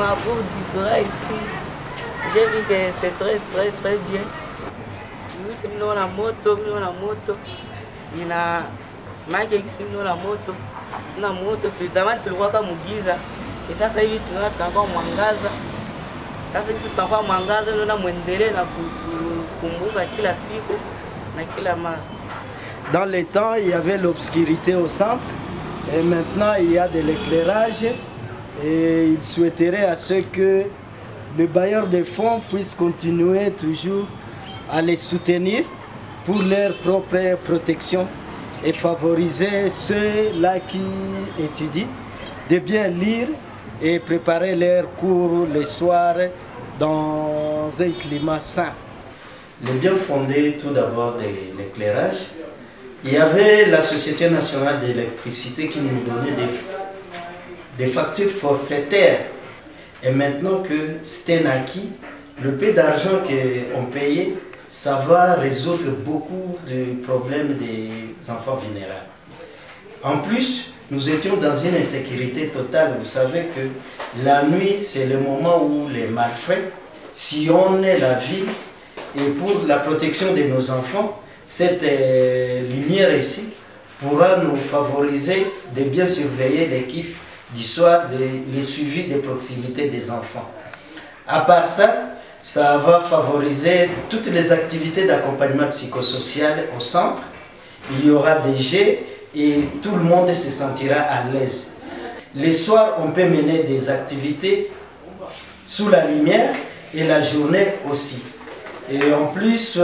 vraiment pour Dibra ici, j'ai vu que c'est très bien. Oui, c'est mieux la moto. Il y a Mike qui c'est mieux la moto. Na moto tuzamani tulikuwa kama mugiza. Sasa hivi tunataka mwangaza. Sasa sisi tutakuwa mwangaza ndio na muendelee na kukumbuka kila siku na kila mara. Dans les temps, il y avait l'obscurité au centre et maintenant il y a de l'éclairage et il souhaiterait à ce que le bailleur de fonds puisse continuer toujours à les soutenir pour leur propre protection et favoriser ceux-là qui étudient de bien lire et préparer leurs cours les soirs dans un climat sain. Le bien fondé tout d'abord de l'éclairage. Il y avait la Société nationale d'électricité qui nous donnait des factures forfaitaires. Et maintenant que c'était un acquis, le peu d'argent qu'on payait, ça va résoudre beaucoup de problèmes des enfants vulnérables. En plus, nous étions dans une insécurité totale. Vous savez que la nuit, c'est le moment où les malfaits sillonnent la ville. Et pour la protection de nos enfants, cette lumière ici pourra nous favoriser de bien surveiller l'équipe du soir, le suivi des proximités des enfants. À part ça, ça va favoriser toutes les activités d'accompagnement psychosocial au centre. Il y aura des jets et tout le monde se sentira à l'aise. Les soirs, on peut mener des activités sous la lumière et la journée aussi. Et en plus,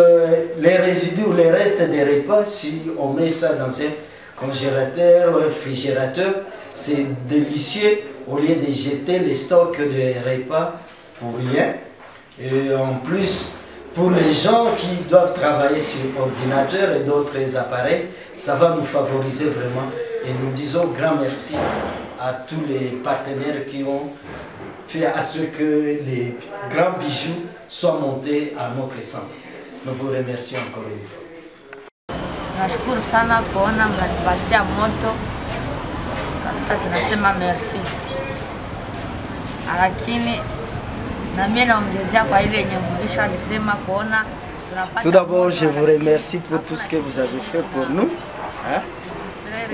les résidus ou les restes des repas, si on met ça dans un congélateur ou un réfrigérateur, c'est délicieux au lieu de jeter les stocks de repas pour rien. Et en plus, pour les gens qui doivent travailler sur ordinateur et d'autres appareils, ça va nous favoriser vraiment. Et nous disons grand merci à tous les partenaires qui ont fait à ce que les grands bijoux soient montés à notre centre. Nous vous remercions encore une fois. Nashukuru sana kuona mnatupatia moto kabisa, tunasema merci. Lakini na mimi naongezea kwa ile yenye mwisho alisema kuona tunapata. Tout d'abord, je vous remercie pour tout ce que vous avez fait pour nous. Hein?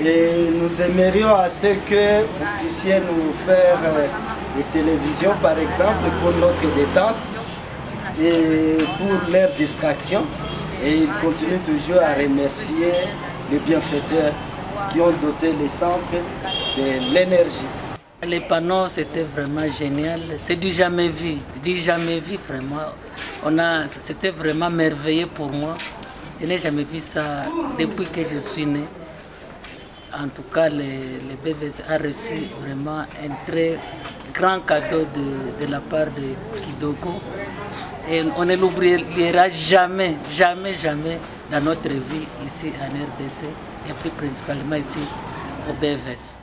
Et nous aimerions à ce que vous puissiez nous faire des télévisions par exemple pour notre détente et pour leur distraction. Et il continue toujours à remercier les bienfaiteurs qui ont doté les centres de l'énergie. Les panneaux, c'était vraiment génial. C'est du jamais vu vraiment. C'était vraiment merveilleux pour moi. Je n'ai jamais vu ça depuis que je suis né. En tout cas, le BVS a reçu vraiment un très grand cadeau de la part de Kidogo. Et on ne l'oubliera jamais dans notre vie ici en RDC et plus principalement ici au BVS.